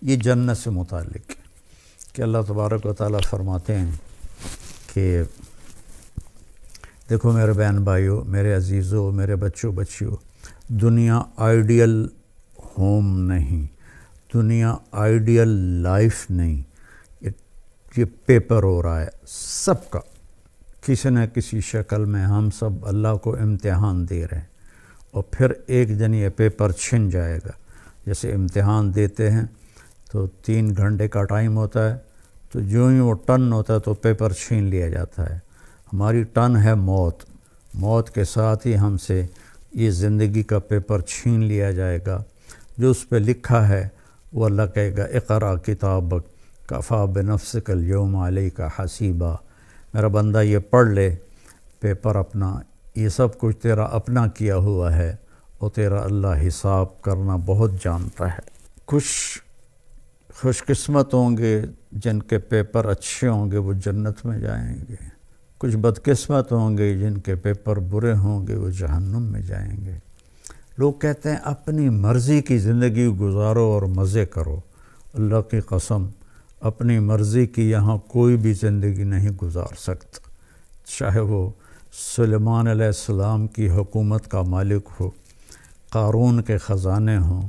یہ جنت سے متعلق ہے کہ اللہ تبارک و تعالیٰ فرماتے ہیں کہ دیکھو میرے بہن بھائیو، میرے عزیزو، میرے بچوں بچیوں، دنیا آئیڈیل ہوم نہیں، دنیا آئیڈیل لائف نہیں، یہ پیپر ہو رہا ہے سب کا، کسی نہ کسی شکل میں ہم سب اللہ کو امتحان دے رہے ہیں، اور پھر ایک دن یہ پیپر چھن جائے گا۔ جیسے امتحان دیتے ہیں تو 3 گھنٹے کا ٹائم ہوتا ہے، تو جو ہی وہ ٹرن ہوتا ہے تو پیپر چھین لیا جاتا ہے۔ ہماری ٹرن ہے موت، موت کے ساتھ ہی ہم سے یہ زندگی کا پیپر چھین لیا جائے گا۔ جو اس پہ لکھا ہے وہ اللہ کہے گا اقرأ کتابک کفیٰ بنفسک اليوم علیک حسیبا، میرا بندہ یہ پڑھ لے پیپر اپنا، یہ سب کچھ تیرا اپنا کیا ہوا ہے اور تیرا اللہ حساب کرنا بہت جانتا ہے۔ کچھ خوش قسمت ہوں گے جن کے پیپر اچھے ہوں گے، وہ جنت میں جائیں گے، کچھ بدقسمت ہوں گے جن کے پیپر برے ہوں گے، وہ جہنم میں جائیں گے۔ لوگ کہتے ہیں اپنی مرضی کی زندگی گزارو اور مزے کرو، اللہ کی قسم اپنی مرضی کی یہاں کوئی بھی زندگی نہیں گزار سکتا، چاہے وہ سلیمان علیہ السلام کی حکومت کا مالک ہو، قارون کے خزانے ہوں۔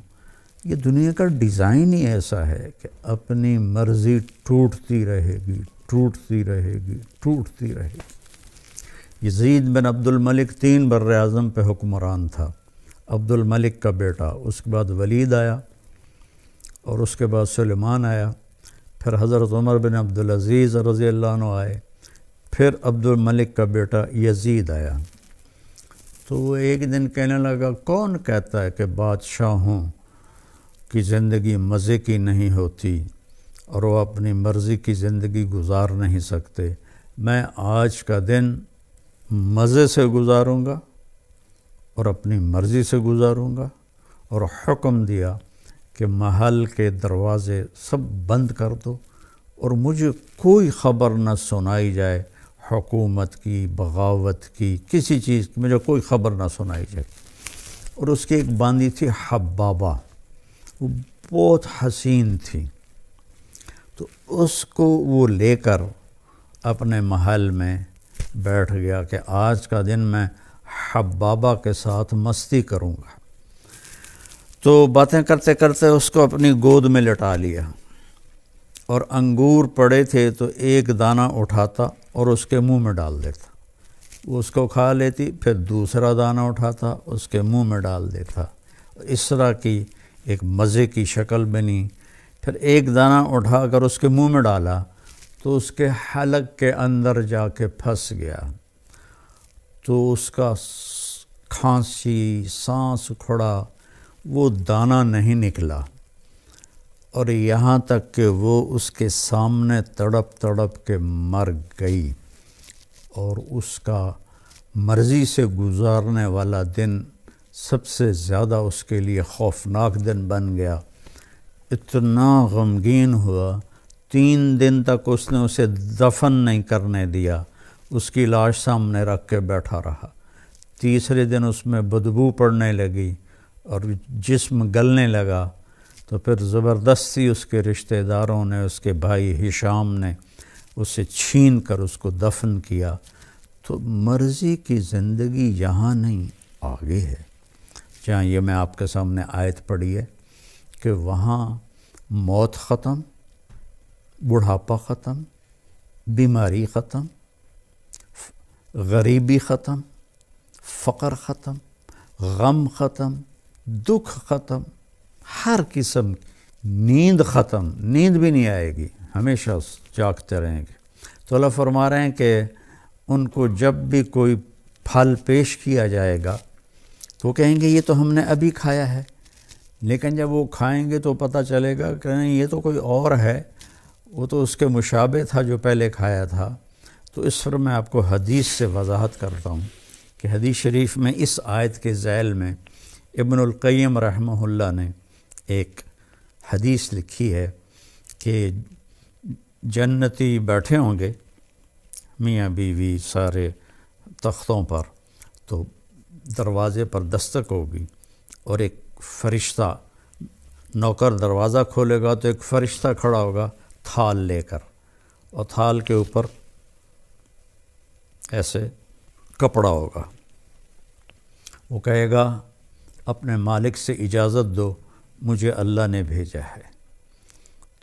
یہ دنیا کا ڈیزائن ہی ایسا ہے کہ اپنی مرضی ٹوٹتی رہے گی، ٹوٹتی رہے گی، ٹوٹتی رہے گی۔ یزید بن عبد الملک 3 بر اعظم پہ حکمران تھا، عبد الملک کا بیٹا، اس کے بعد ولید آیا، اور اس کے بعد سلیمان آیا، پھر حضرت عمر بن عبدالعزیز رضی اللہ عنہ آئے، پھر عبد الملک کا بیٹا یزید آیا۔ تو وہ ایک دن کہنے لگا کون کہتا ہے کہ بادشاہوں کی زندگی مزے کی نہیں ہوتی اور وہ اپنی مرضی کی زندگی گزار نہیں سکتے، میں آج کا دن مزے سے گزاروں گا اور اپنی مرضی سے گزاروں گا، اور حکم دیا کہ محل کے دروازے سب بند کر دو اور مجھے کوئی خبر نہ سنائی جائے، حکومت کی، بغاوت کی، کسی چیز کی مجھے کوئی خبر نہ سنائی جائے۔ اور اس کی ایک باندی تھی حبابہ، وہ بہت حسین تھی، تو اس کو وہ لے کر اپنے محل میں بیٹھ گیا کہ آج کا دن میں حبابہ کے ساتھ مستی کروں گا۔ تو باتیں کرتے کرتے اس کو اپنی گود میں لٹا لیا، اور انگور پڑے تھے تو ایک دانہ اٹھاتا اور اس کے منہ میں ڈال دیتا، وہ اس کو کھا لیتی، پھر دوسرا دانہ اٹھاتا اس کے منہ میں ڈال دیتا، اس طرح کی ایک مزے کی شکل بنی۔ پھر ایک دانہ اٹھا کر اس کے منہ میں ڈالا تو اس کے حلق کے اندر جا کے پھنس گیا، تو اس کا کھانسی، سانس کھڑا، وہ دانہ نہیں نکلا، اور یہاں تک کہ وہ اس کے سامنے تڑپ تڑپ کے مر گئی، اور اس کا مرضی سے گزارنے والا دن سب سے زیادہ اس کے لیے خوفناک دن بن گیا۔ اتنا غمگین ہوا، 3 دن تک اس نے اسے دفن نہیں کرنے دیا، اس کی لاش سامنے رکھ کے بیٹھا رہا۔ تیسرے دن اس میں بدبو پڑنے لگی اور جسم گلنے لگا، تو پھر زبردستی اس کے رشتہ داروں نے، اس کے بھائی ہشام نے اسے چھین کر اس کو دفن کیا۔ تو مرضی کی زندگی یہاں نہیں، آگے ہے، جہاں یہ میں آپ کے سامنے آیت پڑھی ہے کہ وہاں موت ختم، بڑھاپا ختم، بیماری ختم، غریبی ختم، فقر ختم، غم ختم، دکھ ختم، ہر قسم، نیند ختم، نیند بھی نہیں آئے گی، ہمیشہ جاگتے رہیں گے۔ تو اللہ فرما رہے ہیں کہ ان کو جب بھی کوئی پھل پیش کیا جائے گا تو وہ کہیں گے یہ تو ہم نے ابھی کھایا ہے، لیکن جب وہ کھائیں گے تو پتہ چلے گا کہ نہیں یہ تو کوئی اور ہے، وہ تو اس کے مشابہ تھا جو پہلے کھایا تھا۔ تو اس پر میں آپ کو حدیث سے وضاحت کرتا ہوں کہ حدیث شریف میں اس آیت کے ذیل میں ابن القیم رحمہ اللہ نے ایک حدیث لکھی ہے کہ جنتی بیٹھے ہوں گے میاں بیوی سارے تختوں پر، تو دروازے پر دستک ہوگی اور ایک فرشتہ نوکر دروازہ کھولے گا تو ایک فرشتہ کھڑا ہوگا تھال لے کر، اور تھال کے اوپر ایسے کپڑا ہوگا، وہ کہے گا اپنے مالک سے اجازت دو، مجھے اللہ نے بھیجا ہے۔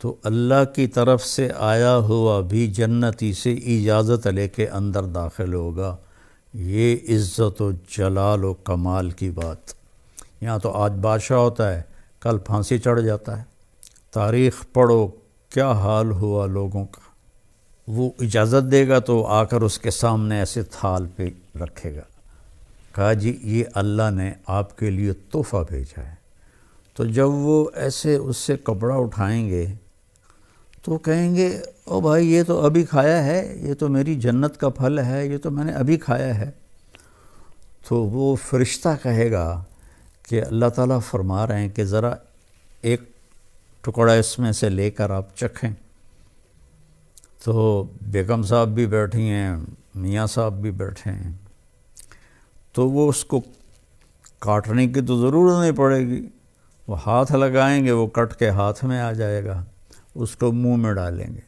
تو اللہ کی طرف سے آیا ہوا بھی جنتی سے اجازت لے کے اندر داخل ہوگا۔ یہ عزت و جلال و کمال کی بات۔ یہاں تو آج بادشاہ ہوتا ہے، کل پھانسی چڑھ جاتا ہے۔ تاریخ پڑھو کیا حال ہوا لوگوں کا۔ وہ اجازت دے گا تو آ کر اس کے سامنے ایسے تھال پہ رکھے گا، کہا جی یہ اللہ نے آپ کے لیے تحفہ بھیجا ہے۔ تو جب وہ ایسے اس سے کپڑا اٹھائیں گے تو کہیں گے او بھائی یہ تو ابھی کھایا ہے، یہ تو میری جنت کا پھل ہے، یہ تو میں نے ابھی کھایا ہے۔ تو وہ فرشتہ کہے گا کہ اللہ تعالیٰ فرما رہے ہیں کہ ذرا ایک ٹکڑا اس میں سے لے کر آپ چکھیں۔ تو بیگم صاحب بھی بیٹھی ہیں، میاں صاحب بھی بیٹھے ہیں، تو وہ اس کو کاٹنے کی تو ضرورت نہیں پڑے گی، وہ ہاتھ لگائیں گے، وہ کٹ کے ہاتھ میں آ جائے گا، اس کو منہ میں ڈالیں گے۔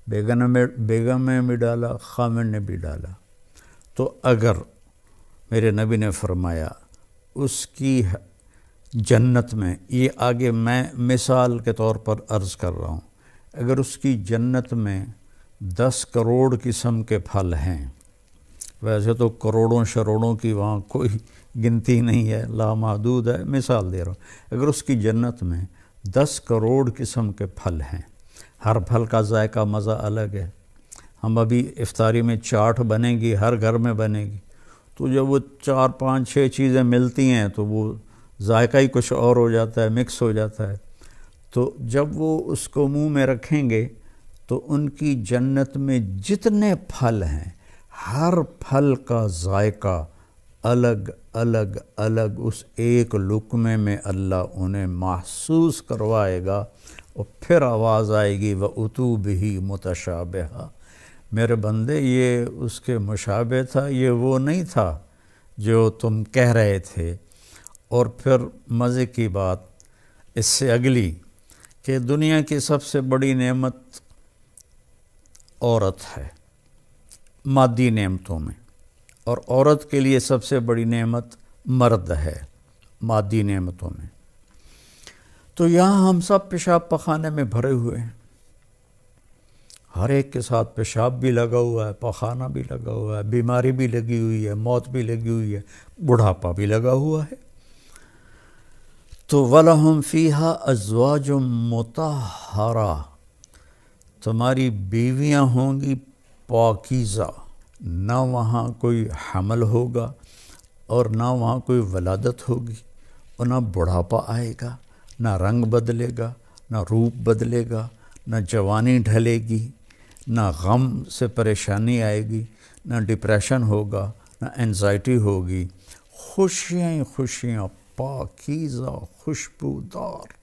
بیگم نے بھی ڈالا، خامن نے بھی ڈالا۔ تو اگر میرے نبی نے فرمایا اس کی جنت میں، یہ آگے میں مثال کے طور پر عرض کر رہا ہوں، اگر اس کی جنت میں 10 کروڑ قسم کے پھل ہیں، ویسے تو کروڑوں شروڑوں کی وہاں کوئی گنتی نہیں ہے، لامحدود ہے، مثال دے رہا ہوں، اگر اس کی جنت میں 10 کروڑ قسم کے پھل ہیں، ہر پھل کا ذائقہ مزہ الگ ہے۔ ہم ابھی افطاری میں چاٹ بنے گی، ہر گھر میں بنے گی، تو جب وہ 4 5 6 چیزیں ملتی ہیں تو وہ ذائقہ ہی کچھ اور ہو جاتا ہے، مکس ہو جاتا ہے۔ تو جب وہ اس کو منہ میں رکھیں گے تو ان کی جنت میں جتنے پھل ہیں، ہر پھل کا ذائقہ الگ الگ الگ اس ایک لقمے میں اللہ انہیں محسوس کروائے گا، اور پھر آواز آئے گی وَأُتُوا بِهِ مُتَشَابِهًا۔ میرے بندے یہ اس کے مشابہ تھا، یہ وہ نہیں تھا جو تم کہہ رہے تھے۔ اور پھر مزے کی بات اس سے اگلی کہ دنیا کی سب سے بڑی نعمت عورت ہے مادی نعمتوں میں، اور عورت کے لیے سب سے بڑی نعمت مرد ہے مادی نعمتوں میں۔ تو یہاں ہم سب پیشاب پخانے میں بھرے ہوئے ہیں، ہر ایک کے ساتھ پیشاب بھی لگا ہوا ہے، پخانہ بھی لگا ہوا ہے، بیماری بھی لگی ہوئی ہے، موت بھی لگی ہوئی ہے، بڑھاپا بھی لگا ہوا ہے۔ تو وَلَهُمْ فِيهَا أَزْوَاجٌ مُطَهَّرَةٌ، تمہاری بیویاں ہوں گی پاکیزہ، نہ وہاں کوئی حمل ہوگا اور نہ وہاں کوئی ولادت ہوگی، اور نہ بڑھاپا آئے گا، نہ رنگ بدلے گا، نہ روپ بدلے گا، نہ جوانی ڈھلے گی، نہ غم سے پریشانی آئے گی، نہ ڈپریشن ہوگا، نہ انزائٹی ہوگی، خوشیاں ہی خوشیاں، پاکیزہ، خوشبودار۔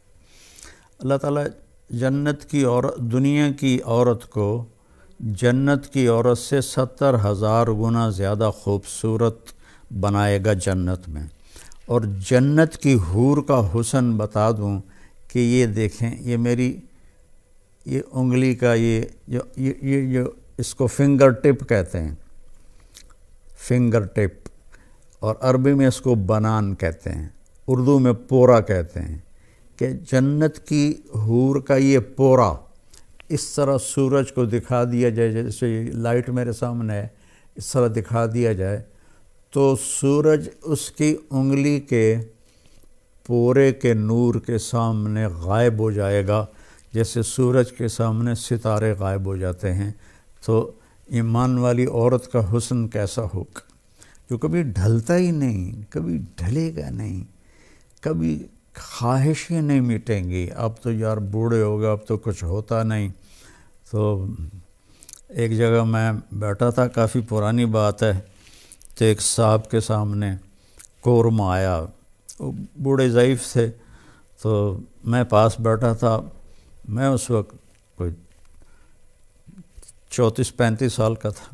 اللہ تعالیٰ جنت کی عورت، دنیا کی عورت کو جنت کی عورت سے 70,000 گنا زیادہ خوبصورت بنائے گا جنت میں۔ اور جنت کی حور کا حسن بتا دوں کہ یہ دیکھیں، یہ میری یہ انگلی کا یہ اس کو فنگر ٹپ کہتے ہیں، فنگر ٹپ، اور عربی میں اس کو بنان کہتے ہیں، اردو میں پورا کہتے ہیں، کہ جنت کی حور کا یہ پورا اس طرح سورج کو دکھا دیا جائے، جیسے لائٹ میرے سامنے ہے، اس طرح دکھا دیا جائے تو سورج اس کی انگلی کے پورے کے نور کے سامنے غائب ہو جائے گا، جیسے سورج کے سامنے ستارے غائب ہو جاتے ہیں۔ تو ایمان والی عورت کا حسن کیسا ہوگا، جو کبھی ڈھلتا ہی نہیں، کبھی ڈھلے گا نہیں، کبھی خواہشیں نہیں مٹیں گی، اب تو یار بوڑھے ہو گئے، اب تو کچھ ہوتا نہیں۔ تو ایک جگہ میں بیٹھا تھا، کافی پرانی بات ہے، تو ایک صاحب کے سامنے قورمہ آیا، وہ بوڑھے ضعیف تھے، تو میں پاس بیٹھا تھا، میں اس وقت کوئی 34-35 سال کا تھا،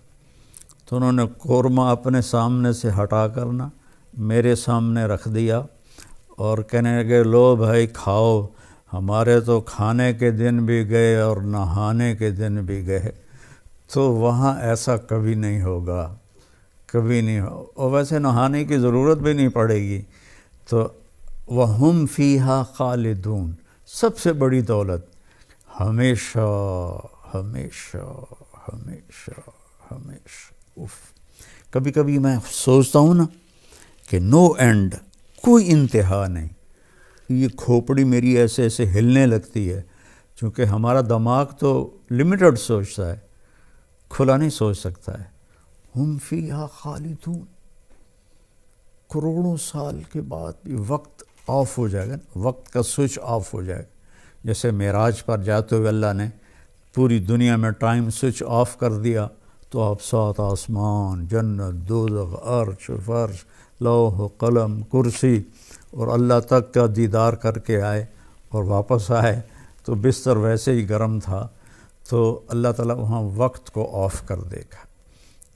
تو انہوں نے قورمہ اپنے سامنے سے ہٹا کرنا میرے سامنے رکھ دیا، اور کہنے لگے لو بھائی کھاؤ، ہمارے تو کھانے کے دن بھی گئے اور نہانے کے دن بھی گئے۔ تو وہاں ایسا کبھی نہیں ہوگا، کبھی نہیں ہو، اور ویسے نہانے کی ضرورت بھی نہیں پڑے گی۔ تو وَهُمْ فِيهَا خَالِدُونَ، سب سے بڑی دولت ہمیشہ ہمیشہ ہمیشہ ہمیشہ۔ کبھی کبھی میں سوچتا ہوں نا کہ نو اینڈ، کوئی انتہا نہیں، یہ کھوپڑی میری ایسے ایسے ہلنے لگتی ہے، چونکہ ہمارا دماغ تو لمیٹڈ سوچتا ہے، کھلا نہیں سوچ سکتا ہے۔ ہم فیہا خالدون، کروڑوں سال کے بعد بھی وقت آف ہو جائے گا، وقت کا سوئچ آف ہو جائے گا۔ جیسے معراج پر جاتے ہوئے اللہ نے پوری دنیا میں ٹائم سوئچ آف کر دیا، تو آپ سات آسمان، جنت، دوزخ، عرش، فرش، لوح، قلم، کرسی اور اللہ تک کا دیدار کر کے آئے اور واپس آئے تو بستر ویسے ہی گرم تھا۔ تو اللہ تعالیٰ وہاں وقت کو آف کر دے گا۔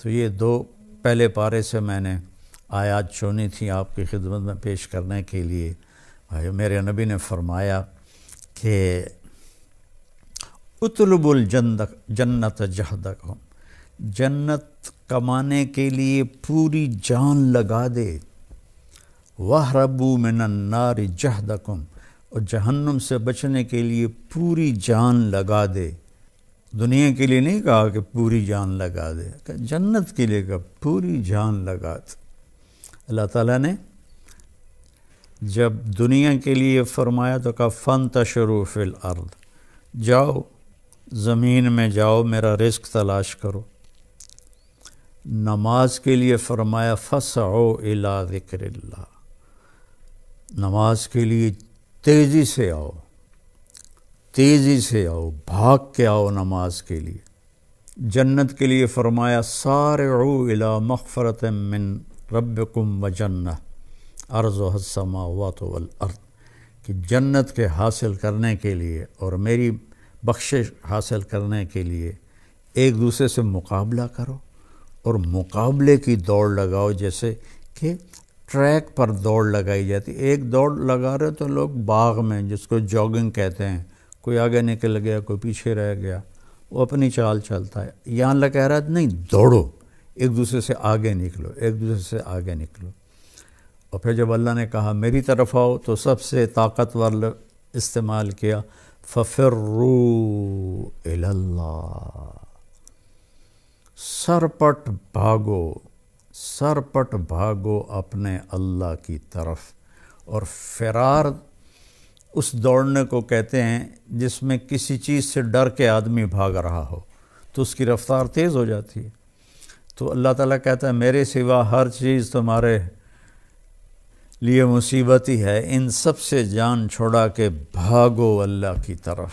تو یہ دو پہلے پارے سے میں نے آیات چنی تھی آپ کی خدمت میں پیش کرنے کے لیے۔ میرے نبی نے فرمایا کہ اطلب الجنت جہدکم، جنت کمانے کے لیے پوری جان لگا دے، وَاہْرَبُوا مِنَ النَّارِ جَہْدَكُمْ، اور جہنم سے بچنے کے لیے پوری جان لگا دے۔ دنیا کے لیے نہیں کہا کہ پوری جان لگا دے، کہ جنت کے لیے کہا پوری جان لگا دے۔ اللہ تعالیٰ نے جب دنیا کے لیے فرمایا تو کہا فَانْتَشِرُوا فِي الْأَرْضِ، جاؤ زمین میں جاؤ میرا رزق تلاش کرو۔ نماز کے لیے فرمایا فَاسْعُوا إِلَىٰ ذِكْرِ اللَّهِ، نماز کے لیے تیزی سے آؤ، تیزی سے آؤ، بھاگ کے آؤ نماز کے لیے۔ جنت کے لیے فرمایا سارعوا إِلَىٰ مَغْفِرَةٍ مِّن رَبِّكُمْ وَجَنَّةٍ عَرْضُهَا السَّمَاوَاتُ وَالْأَرْضِ، کہ جنت کے حاصل کرنے کے لیے اور میری بخشش حاصل کرنے کے لیے ایک دوسرے سے مقابلہ کرو، اور مقابلے کی دوڑ لگاؤ، جیسے کہ ٹریک پر دوڑ لگائی جاتی۔ ایک دوڑ لگا رہے تو لوگ باغ میں، جس کو جاگنگ کہتے ہیں، کوئی آگے نکل گیا کوئی پیچھے رہ گیا، وہ اپنی چال چلتا ہے۔ یہاں اللہ کہہ رہا ہے نہیں، دوڑو، ایک دوسرے سے آگے نکلو، ایک دوسرے سے آگے نکلو۔ اور پھر جب اللہ نے کہا میری طرف آؤ تو سب سے طاقتور استعمال کیا فَفِرُّوا إِلَى اللَّهِ، سرپٹ بھاگو، سرپٹ بھاگو اپنے اللہ کی طرف۔ اور فرار اس دوڑنے کو کہتے ہیں جس میں کسی چیز سے ڈر کے آدمی بھاگ رہا ہو تو اس کی رفتار تیز ہو جاتی ہے۔ تو اللہ تعالیٰ کہتا ہے میرے سوا ہر چیز تمہارے لیے مصیبت ہی ہے، ان سب سے جان چھوڑا کے بھاگو اللہ کی طرف۔